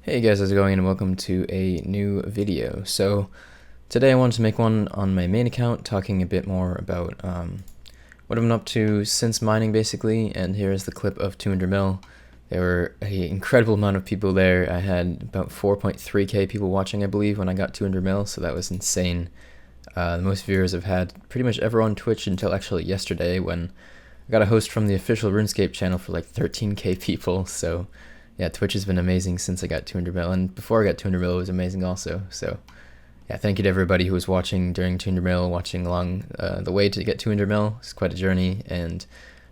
Hey guys, how's it going, and welcome to a new video. So today I wanted to make one on my main account talking a bit more about what I've been up to since mining basically, and here's the clip of 200 mil. There were an incredible amount of people there. I had about 4.3k people watching I believe when I got 200 mil, so that was insane. The most viewers I've had pretty much ever on Twitch until actually yesterday when I got a host from the official RuneScape channel for like 13k people, so yeah, Twitch has been amazing since I got 200 mil, and before I got 200 mil it was amazing also. So yeah, thank you to everybody who was watching during 200 mil, watching along the way to get 200 mil. It's quite a journey, and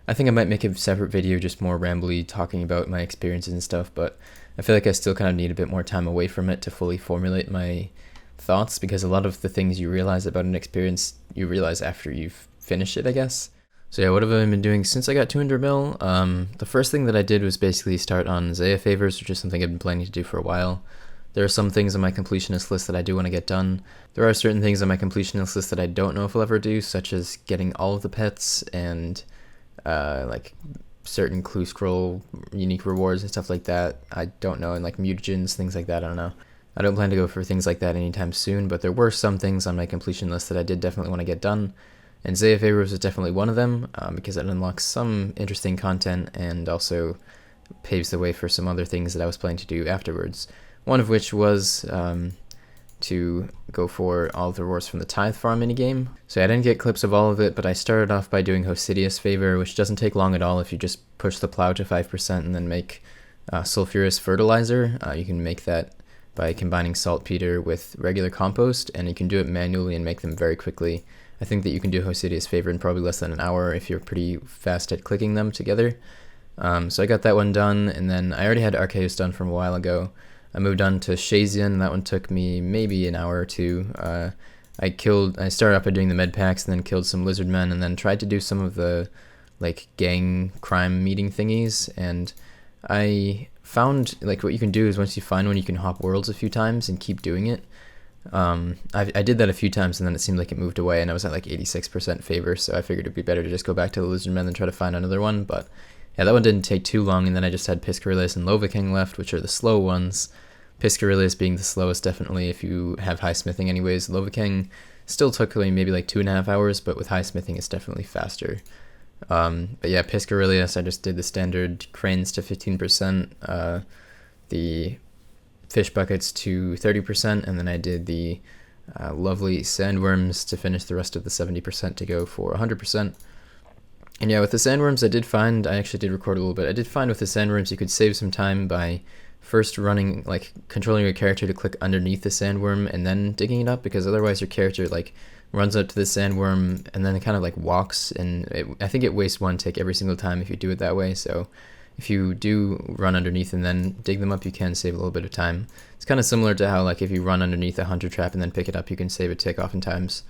I think I might make a separate video just more rambly talking about my experiences and stuff, but I feel like I still kind of need a bit more time away from it to fully formulate my thoughts, because a lot of the things you realize about an experience you realize after you've finished it, I guess. So yeah, what have I been doing since I got 200 mil? The first thing that I did was basically start on Zeah favors, which is something I've been planning to do for a while. There are some things on my completionist list that I do want to get done. There are certain things on my completionist list that I don't know if I'll ever do, such as getting all of the pets and like certain clue scroll unique rewards and stuff like that. I don't know, and like mutagens, things like that, I don't know. I don't plan to go for things like that anytime soon, but there were some things on my completion list that I did definitely want to get done. And Zeah Favors is definitely one of them, because it unlocks some interesting content and also paves the way for some other things that I was planning to do afterwards. One of which was to go for all of the rewards from the Tithe farm minigame. So I didn't get clips of all of it, but I started off by doing Hosidius Favor, which doesn't take long at all if you just push the plow to 5% and then make sulfurous fertilizer. You can make that by combining saltpeter with regular compost, and you can do it manually and make them very quickly. I think that you can do Hosidius Favor in probably less than an hour if you're pretty fast at clicking them together. So I got that one done, and then I already had Arceus done from a while ago. I moved on to Shazian, and that one took me maybe an hour or two. I started off by doing the med packs, and then killed some lizard men, and then tried to do some of the like gang crime meeting thingies, and I found like what you can do is once you find one, you can hop worlds a few times and keep doing it. I did that a few times, and then it seemed like it moved away, and I was at like 86% favor, so I figured it'd be better to just go back to the Lizardmen than try to find another one. But yeah, that one didn't take too long, and then I just had Piscarillas and Lovaking left, which are the slow ones. Piscarillas being the slowest, definitely, if you have high smithing anyways. Lovaking still took maybe like 2.5 hours, but with high smithing it's definitely faster. But yeah, Piscarillas, I just did the standard cranes to 15%, the fish buckets to 30%, and then I did the lovely sandworms to finish the rest of the 70% to go for 100%. And yeah, with the sandworms I actually did record a little bit, I did find with the sandworms you could save some time by first running, like controlling your character to click underneath the sandworm and then digging it up, because otherwise your character like runs up to the sandworm and then it kind of like walks, and I think it wastes one tick every single time if you do it that way. So if you do run underneath and then dig them up, you can save a little bit of time. It's kind of similar to how like if you run underneath a hunter trap and then pick it up, you can save a tick oftentimes.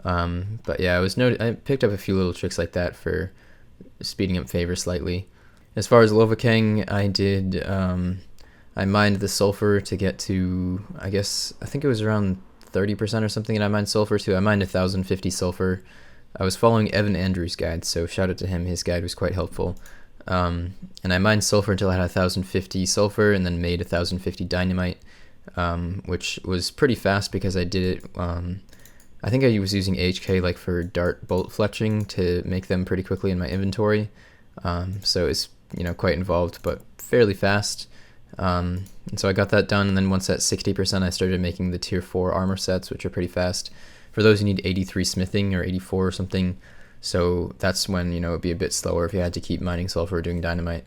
But yeah, I picked up a few little tricks like that for speeding up favor slightly. As far as Lovaking, I mined the sulfur to get to, I think it was around 30% or something, and I mined sulfur too. I mined 1050 sulfur. I was following Evan Andrews' guide, so shout out to him. His guide was quite helpful. And I mined sulfur until I had 1050 sulfur, and then made 1050 dynamite, which was pretty fast because I did it. I think I was using HK like for dart bolt fletching to make them pretty quickly in my inventory. So it's quite involved, but fairly fast. And so I got that done, and then once at 60%, I started making the tier 4 armor sets, which are pretty fast. For those, you need 83 smithing or 84 or something. So that's when, it'd be a bit slower if you had to keep mining sulfur or doing dynamite.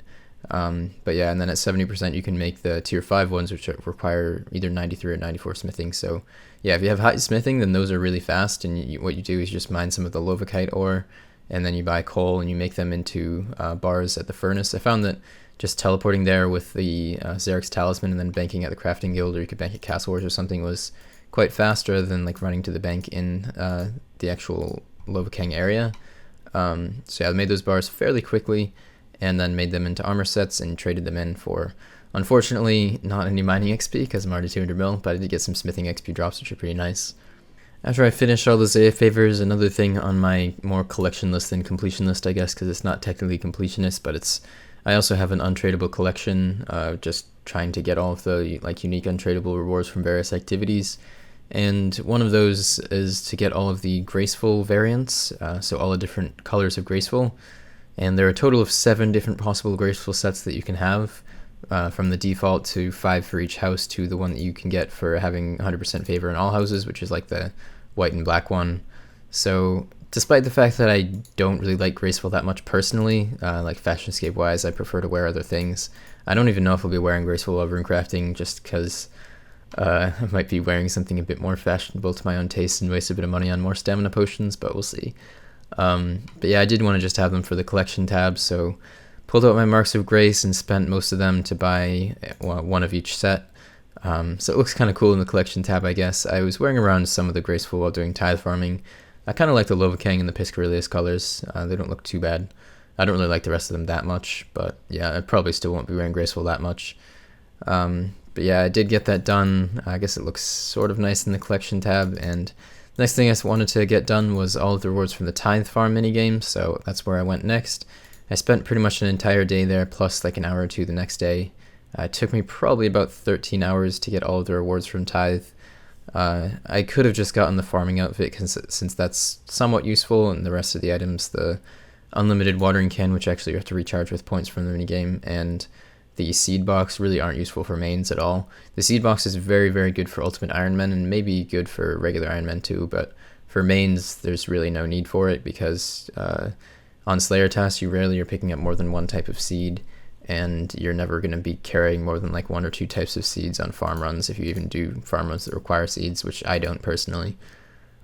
But yeah, and then at 70%, you can make the tier 5 ones, which require either 93 or 94 smithing. So yeah, if you have high smithing, then those are really fast. And what you do is just mine some of the Lovakite ore, and then you buy coal and you make them into bars at the furnace. I found that just teleporting there with the Xerix Talisman and then banking at the Crafting Guild, or you could bank at Castle Wars or something, was quite fast rather than like running to the bank in the actual Lovaking area. So yeah, I made those bars fairly quickly, and then made them into armor sets and traded them in for, unfortunately, not any mining XP because I'm already 200 mil, but I did get some smithing XP drops, which are pretty nice. After I finished all the Zeah favors, another thing on my more collection list than completion list, I guess, because it's not technically completionist, but I also have an untradeable collection, just trying to get all of the like unique untradeable rewards from various activities. And one of those is to get all of the Graceful variants, so all the different colors of Graceful. And there are a total of 7 different possible Graceful sets that you can have, from the default to 5 for each house to the one that you can get for having 100% favor in all houses, which is like the white and black one. So despite the fact that I don't really like Graceful that much personally, like fashionscape wise, I prefer to wear other things. I don't even know if I'll be wearing Graceful while runecrafting, just because I might be wearing something a bit more fashionable to my own taste and waste a bit of money on more stamina potions, but we'll see. But yeah, I did want to just have them for the collection tab, so pulled out my Marks of Grace and spent most of them to buy one of each set. So it looks kind of cool in the collection tab, I guess. I was wearing around some of the Graceful while doing Tithe farming. I kind of like the Lovakang and the Piscarilius colors. They don't look too bad. I don't really like the rest of them that much, but yeah, I probably still won't be wearing Graceful that much. But yeah, I did get that done. I guess it looks sort of nice in the collection tab, and the next thing I wanted to get done was all of the rewards from the Tithe farm minigame, so that's where I went next. I spent pretty much an entire day there, plus like an hour or two the next day. It took me probably about 13 hours to get all of the rewards from Tithe. I could have just gotten the farming outfit, since that's somewhat useful, and the rest of the items, the unlimited watering can, which actually you have to recharge with points from the minigame, and the seed box really aren't useful for mains at all. The seed box is very, very good for Ultimate Iron Men, and maybe good for regular Iron Men too, but for mains, there's really no need for it, because on Slayer tasks, you rarely are picking up more than one type of seed, and you're never going to be carrying more than like 1 or 2 types of seeds on farm runs, if you even do farm runs that require seeds, which I don't personally.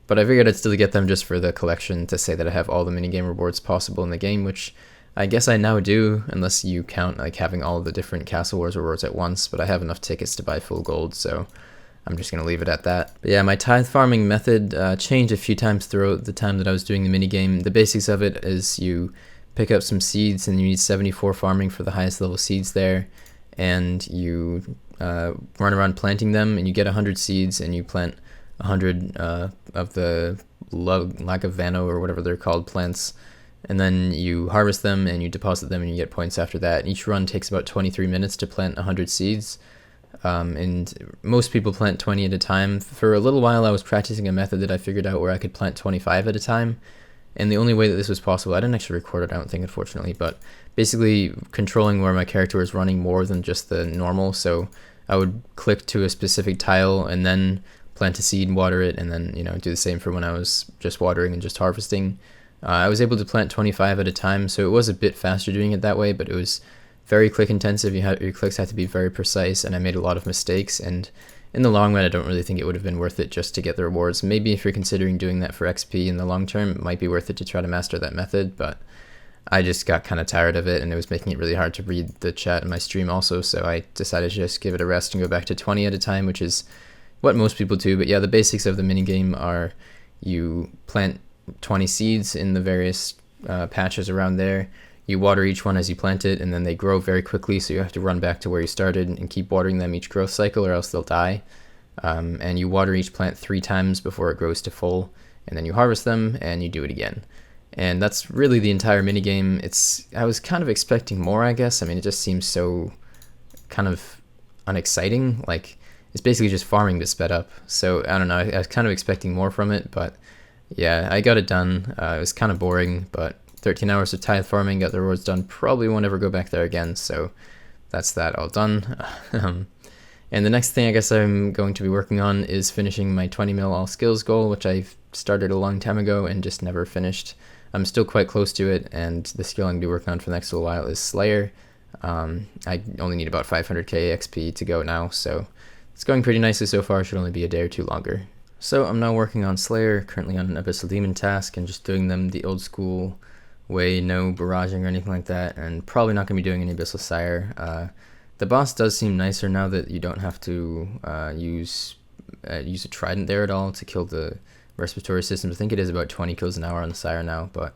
But I figured I'd still get them just for the collection, to say that I have all the minigame rewards possible in the game, which I guess I now do, unless you count like having all the different Castle Wars rewards at once, but I have enough tickets to buy full gold, so I'm just going to leave it at that. But yeah, my Tithe farming method changed a few times throughout the time that I was doing the minigame. The basics of it is you pick up some seeds, and you need 74 farming for the highest level seeds there, and you run around planting them, and you get 100 seeds, and you plant 100 of the Lagavano or whatever they're called plants, and then you harvest them and you deposit them and you get points after that. Each run takes about 23 minutes to plant 100 seeds, and most people plant 20 at a time. For a little while I was practicing a method that I figured out where I could plant 25 at a time, and the only way that this was possible, I didn't actually record it, I don't think, unfortunately, but basically controlling where my character was running more than just the normal. So I would click to a specific tile and then plant a seed and water it, and then do the same for when I was just watering and just harvesting. I was able to plant 25 at a time, so it was a bit faster doing it that way, but it was very click intensive. Your clicks had to be very precise, and I made a lot of mistakes, and in the long run I don't really think it would have been worth it just to get the rewards. Maybe if you're considering doing that for XP in the long term, it might be worth it to try to master that method, but I just got kind of tired of it, and it was making it really hard to read the chat in my stream also, so I decided to just give it a rest and go back to 20 at a time, which is what most people do. But yeah, the basics of the minigame are you plant 20 seeds in the various patches around there. You water each one as you plant it, and then they grow very quickly, so you have to run back to where you started and keep watering them each growth cycle, or else they'll die. And you water each plant 3 times before it grows to full, and then you harvest them and you do it again. And that's really the entire minigame. I was kind of expecting more, I guess. I mean, it just seems so kind of unexciting. Like, it's basically just farming but sped up. So I don't know, I was kind of expecting more from it, but yeah, I got it done. It was kind of boring, but 13 hours of Tithe farming, got the rewards done. Probably won't ever go back there again, so that's that all done. And the next thing I guess I'm going to be working on is finishing my 20 mil all skills goal, which I started a long time ago and just never finished. I'm still quite close to it, and the skill I'm going to be working on for the next little while is Slayer. I only need about 500k XP to go now, so it's going pretty nicely so far. It should only be a day or two longer. So I'm now working on Slayer, currently on an Abyssal Demon task, and just doing them the old school way, no barraging or anything like that, and probably not going to be doing any Abyssal Sire. The boss does seem nicer now that you don't have to use a trident there at all to kill the respiratory systems. I think it is about 20 kills an hour on the Sire now, but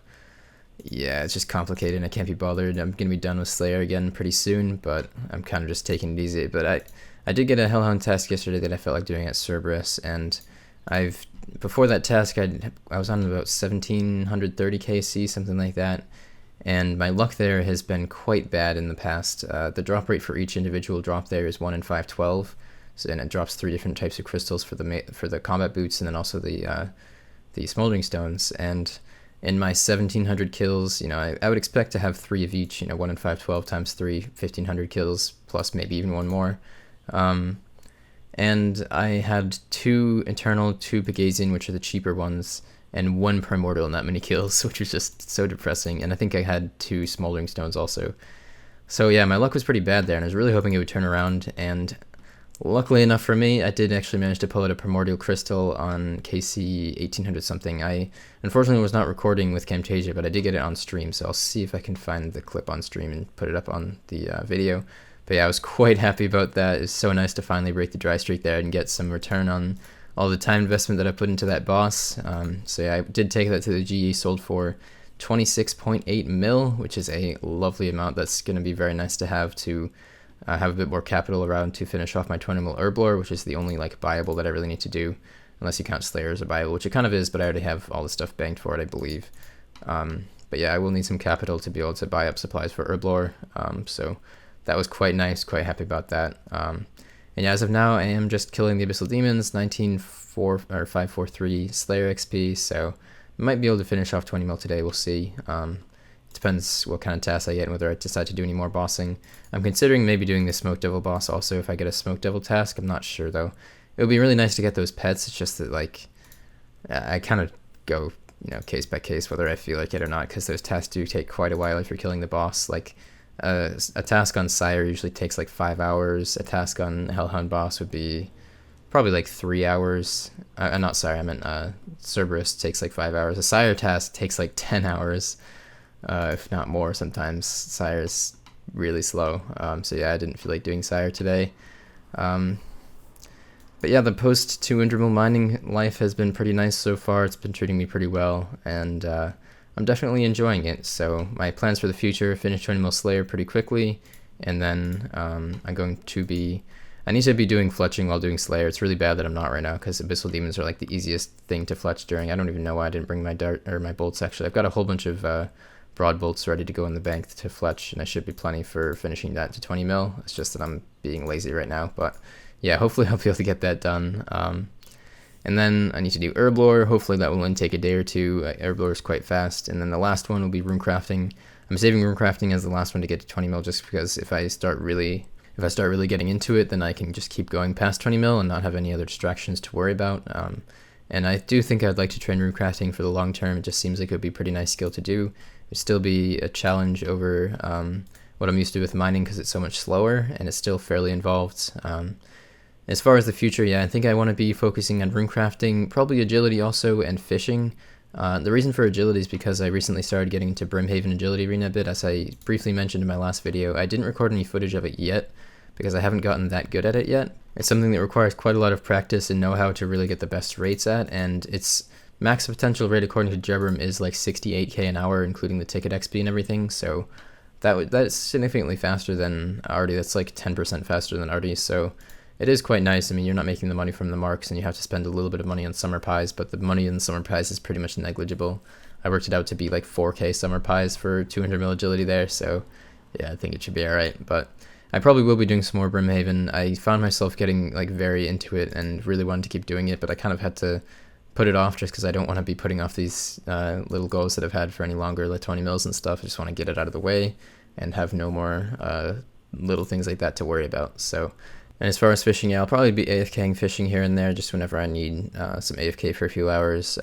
yeah, it's just complicated and I can't be bothered. I'm going to be done with Slayer again pretty soon, but I'm kind of just taking it easy. But I did get a Hellhound task yesterday that I felt like doing at Cerberus, and before that task I was on about 1730 KC, something like that, and my luck there has been quite bad in the past. The drop rate for each individual drop there is 1 in 512, so, and it drops 3 different types of crystals for the combat boots, and then also the smoldering stones. And in my 1700 kills, I would expect to have 3 of each. 1 in 512 times 3, 1500 kills, plus maybe even one more. And I had 2 Eternal, 2 Pegasian, which are the cheaper ones, and 1 Primordial in that many kills, which was just so depressing. And I think I had 2 Smoldering Stones also. So yeah, my luck was pretty bad there, and I was really hoping it would turn around, and luckily enough for me, I did actually manage to pull out a Primordial Crystal on KC 1800 something. I unfortunately was not recording with Camtasia, but I did get it on stream, so I'll see if I can find the clip on stream and put it up on the video. But yeah, I was quite happy about that. It's so nice to finally break the dry streak there and get some return on all the time investment that I put into that boss. So yeah, I did take that to the GE, sold for 26.8 mil, which is a lovely amount. That's going to be very nice to have a bit more capital around to finish off my 20 mil Herblore, which is the only buyable that I really need to do, unless you count Slayer as a buyable, which it kind of is, but I already have all the stuff banked for it, I believe. But yeah, I will need some capital to be able to buy up supplies for Herblore, so that was quite nice, quite happy about that. And yeah, as of now, I am just killing the Abyssal Demons, 543 Slayer XP, so I might be able to finish off 20 mil today, we'll see. Depends what kind of tasks I get and whether I decide to do any more bossing. I'm considering maybe doing the Smoke Devil boss also if I get a Smoke Devil task. I'm not sure though. It would be really nice to get those pets. It's just that I kind of go case by case whether I feel like it or not, because those tasks do take quite a while if you're killing the boss. A task on Sire usually takes 5 hours. A task on Hellhound boss would be probably 3 hours. Not Sire, I meant Cerberus takes 5 hours. A Sire task takes 10 hours. If not more sometimes. Sire's really slow. So yeah, I didn't feel like doing Sire today. But yeah, the post 200 mil mining life has been pretty nice so far. It's been treating me pretty well, and I'm definitely enjoying it. So my plans for the future: finish 20 mil Slayer pretty quickly, and then I need to be doing fletching while doing Slayer. It's really bad that I'm not right now, because Abyssal Demons are the easiest thing to fletch during. I don't even know why I didn't bring my dart or my bolts. Actually, I've got a whole bunch of broad bolts ready to go in the bank to fletch, and I should be plenty for finishing that to 20 mil. It's just that I'm being lazy right now, but yeah, hopefully I'll be able to get that done. And then I need to do Herblore. Hopefully that will only take a day or two. Herblore is quite fast, and then the last one will be rune crafting. I'm saving rune crafting as the last one to get to 20 mil, just because if I start really getting into it, then I can just keep going past 20 mil and not have any other distractions to worry about. And I do think I'd like to train rune crafting for the long term. It just seems like it would be a pretty nice skill to do. It'd still be a challenge over what I'm used to with mining, because it's so much slower and it's still fairly involved. As far as the future, yeah, I think I want to be focusing on rune crafting, probably agility also, and fishing. The reason for agility is because I recently started getting into Brimhaven Agility Arena a bit, as I briefly mentioned in my last video. I didn't record any footage of it yet, because I haven't gotten that good at it yet. It's something that requires quite a lot of practice and know-how to really get the best rates at, and its max potential rate according to Jebrum is 68k an hour, including the ticket XP and everything, so that's significantly faster than Artie. That's 10% faster than Artie, so it is quite nice. I mean, you're not making the money from the marks, and you have to spend a little bit of money on summer pies, but the money in summer pies is pretty much negligible. I worked it out to be 4k summer pies for 200 mil agility there, so yeah, I think it should be alright. But I probably will be doing some more Brimhaven. I found myself getting very into it and really wanted to keep doing it, but I kind of had to put it off just because I don't want to be putting off these little goals that I've had for any longer, 20 mils and stuff. I just want to get it out of the way and have no more little things like that to worry about. So, and as far as fishing, yeah, I'll probably be AFKing fishing here and there just whenever I need some AFK for a few hours.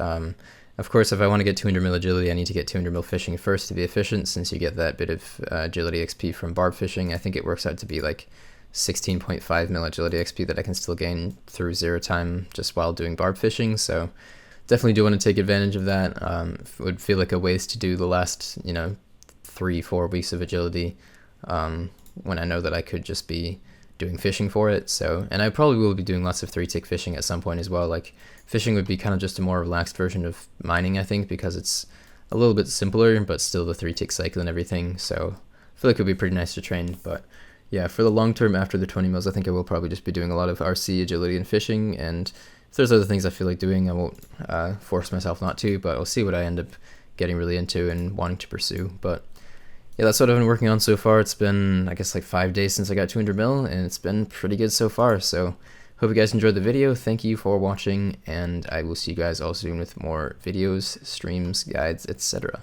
Of course, if I want to get 200 mil agility, I need to get 200 mil fishing first to be efficient, since you get that bit of agility XP from barb fishing. I think it works out to be 16.5 mil agility XP that I can still gain through 0 time just while doing barb fishing, so definitely do want to take advantage of that. It would feel like a waste to do the last 3-4 weeks of agility when I know that I could just be doing fishing for it. So, and I probably will be doing lots of 3-tick fishing at some point as well. Fishing would be kind of just a more relaxed version of mining, I think, because it's a little bit simpler, but still the 3-tick cycle and everything, so I feel like it would be pretty nice to train. But yeah, for the long term after the 20 mils, I think I will probably just be doing a lot of RC, agility, and fishing, and if there's other things I feel like doing, I won't force myself not to, but I'll see what I end up getting really into and wanting to pursue. But yeah, that's what I've been working on so far. It's been, I guess, like 5 days since I got 200 mil, and it's been pretty good so far. So hope you guys enjoyed the video. Thank you for watching, and I will see you guys all soon with more videos, streams, guides, etc.